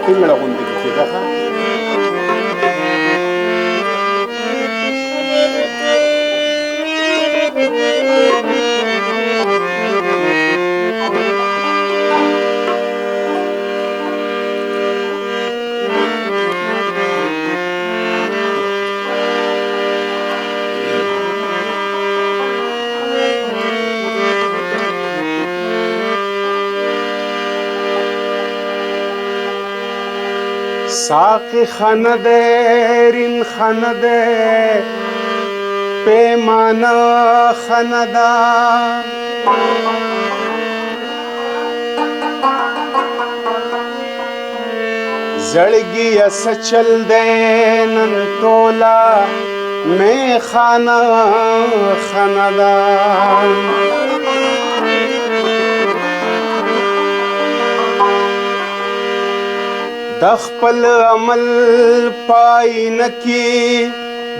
ټینګړه غوندې کېده ښه. ساقی خانه ده رین خانه ده پیمانه خانه ده زړګي اس چل ده نن تولا می خانه خانه ده د خپل عمل پاینه کې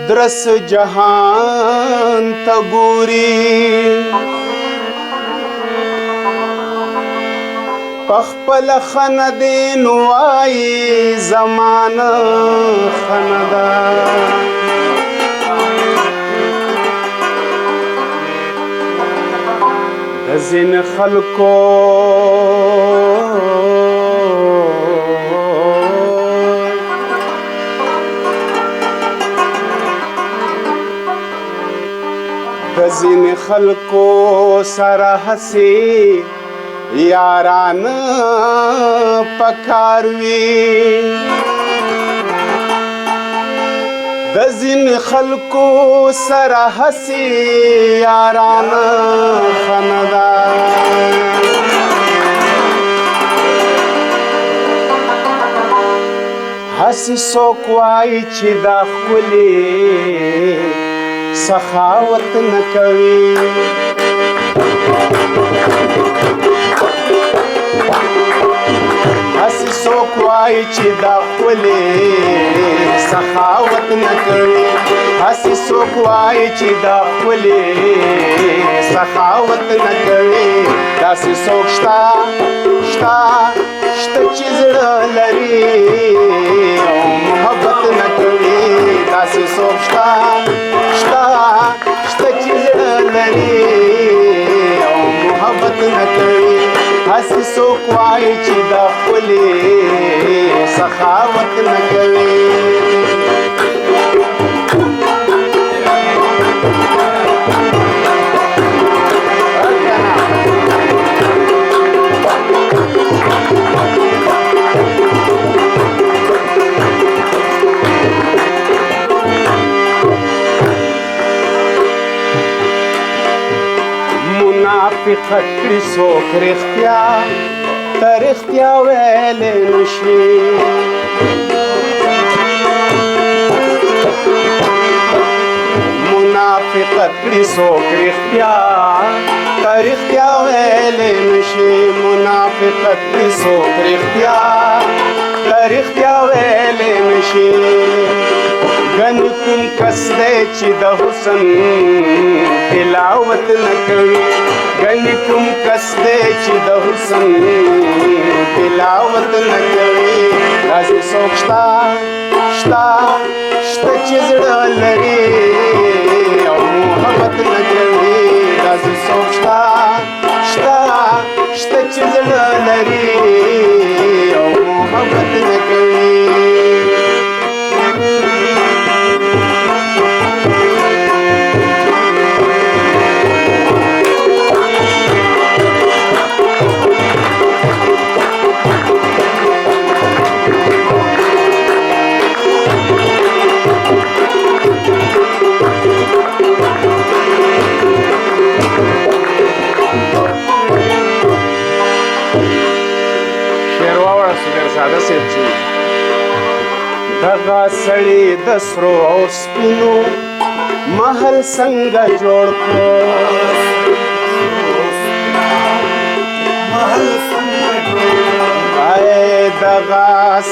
درس جهان ته ګوري په خپل خنه دې نو وایي زمانه خنه ده د ځینې خلکو د ځینې خلکو سره هسې یارانه پکار وي د ځینې خلکو سره هسې یارانه خنه ده هسې څوک وایي چې دا ښکلې سخاوت نه کوي هسې څوک وایي چې دا ښکلې سخاوت نه کوي هسې څوک وایي چې دا ښکلې سخاوت نه کوي داسې څوک شته چې زړه لري او محبت نه کوي داسې څوک شته چې زړه لري او محبت نه کوي هسې څوک وایي چې دا ښکلې سخاوت نه کوي منافقت کړي څوک رښتیا ته رښتیا ویلی نشي منافقت کړي څوک رښتیا ته رښتیا ویلی نشي منافقت کړي څوک رښتیا ته رښتیا ویلی نشي ګنې کوم کس دی چې د حسن تلاوت نه کوي ګنې کوم کس دی چې د حسن تلاوت نه کوي داسې څوک شته چې زړه لري او محبت نه کوي داسې څوک شته چې زړه لري او محبت نه کوي دغه سړی د سرو او سپینو محل څنګه جوړ کړو دغه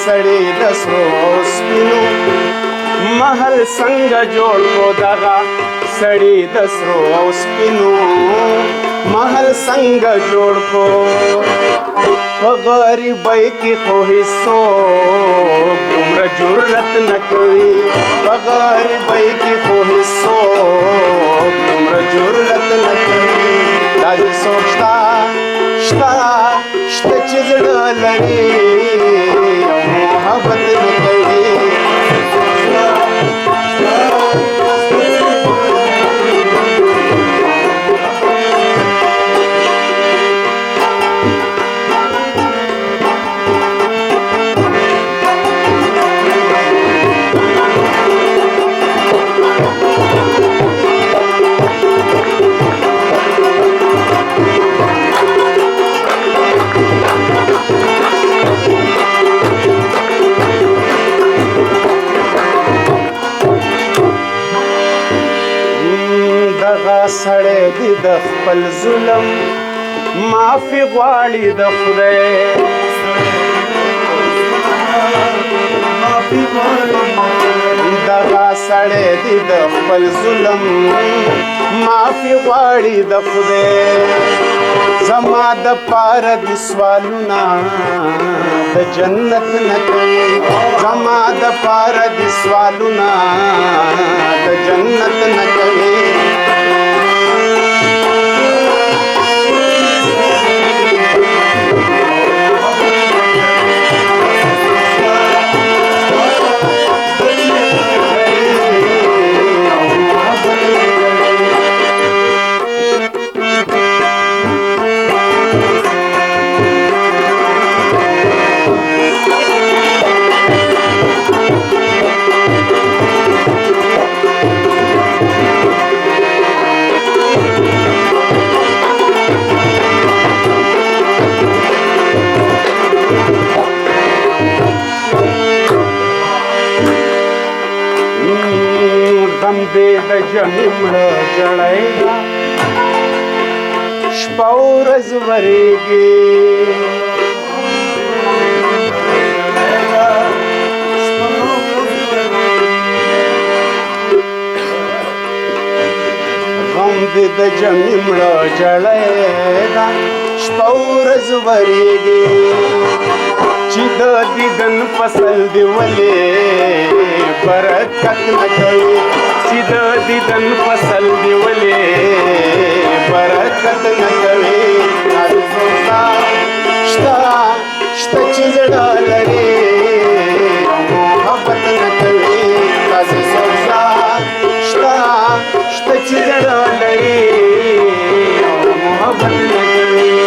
سړی د سرو او سپینو محل څنګه جوړ کړو دغه سړی د سرو او سپینو महल संग जोड़ को गरीबई की खो हिस्सो उम्र जुर्रत न कोई गरीबई की खो हिस्सो उम्र जुर्रत न कोई दादी सोचता शता शता चीज लरी मोहब्बत न कोई سړی دی د خپل ظلم معافي غواړي د خدای دغه سړی دی د خپل ظلم معافي غواړي د خدای زما د پاره د سوالونه د جنت نه کوي زما د پاره د سوالونه د جنت نه کوي د جمع مړه جړایږه شپه ورځ ورېږي غم دې د جمع مړه جړایږه شپه ورځ ورېږي چې د دیدن فصل دی ولې برکت نه کوي چې د دیدن فصل دی ولې برکت نه کوي شته شته چې زړه لري محبت نه کوي تاسې سوچا شته شته چې زړه لري محبت نه کوي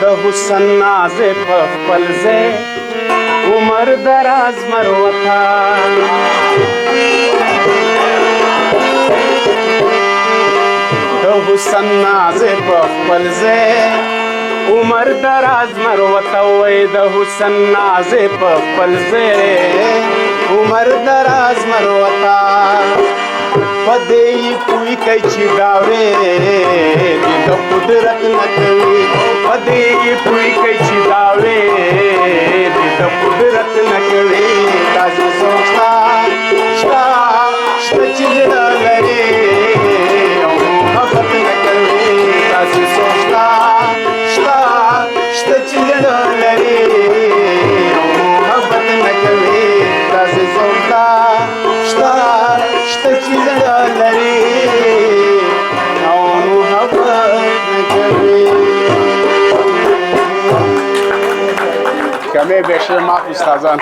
د حسن ناز په خپل ځای عمر دراز مروته د حسن ناز په خپل ځای عمر دراز مروته وای د حسن ناز په خپل ځای عمر دراز مروته پدې کوئی کوي چې داوي د قدرت نه کوي پدې کوئی کوي چې داوي د قدرت نه کوي تاسو سوچا شتا شته چې لري محبت نه کوي تاسو سوچا شتا شته چې لري محبت نه کوي تاسو سوچا شتا شته چې لري او محبت نه کوي کمه بشه ما استادان